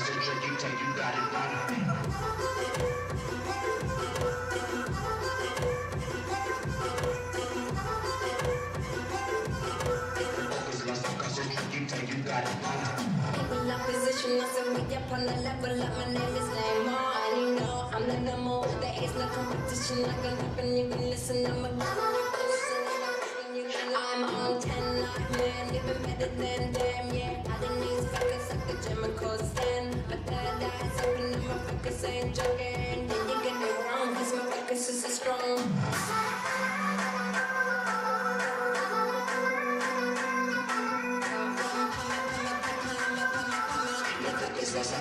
cause it's tricky, take you got it wrong. You got it wrong. People in position, I said we up on the level up. My name is Neymar, and you know I'm the number one. There is no competition. I can rap and you can listen. I'm on 10 like man, even better than them. Yeah, I didn't need focus like the chemical stand. My third eye's open and my focus ain't joking. Yeah, you get it wrong, cause my focus is so strong.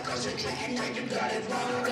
Cause it's tricky, take you got it wrong.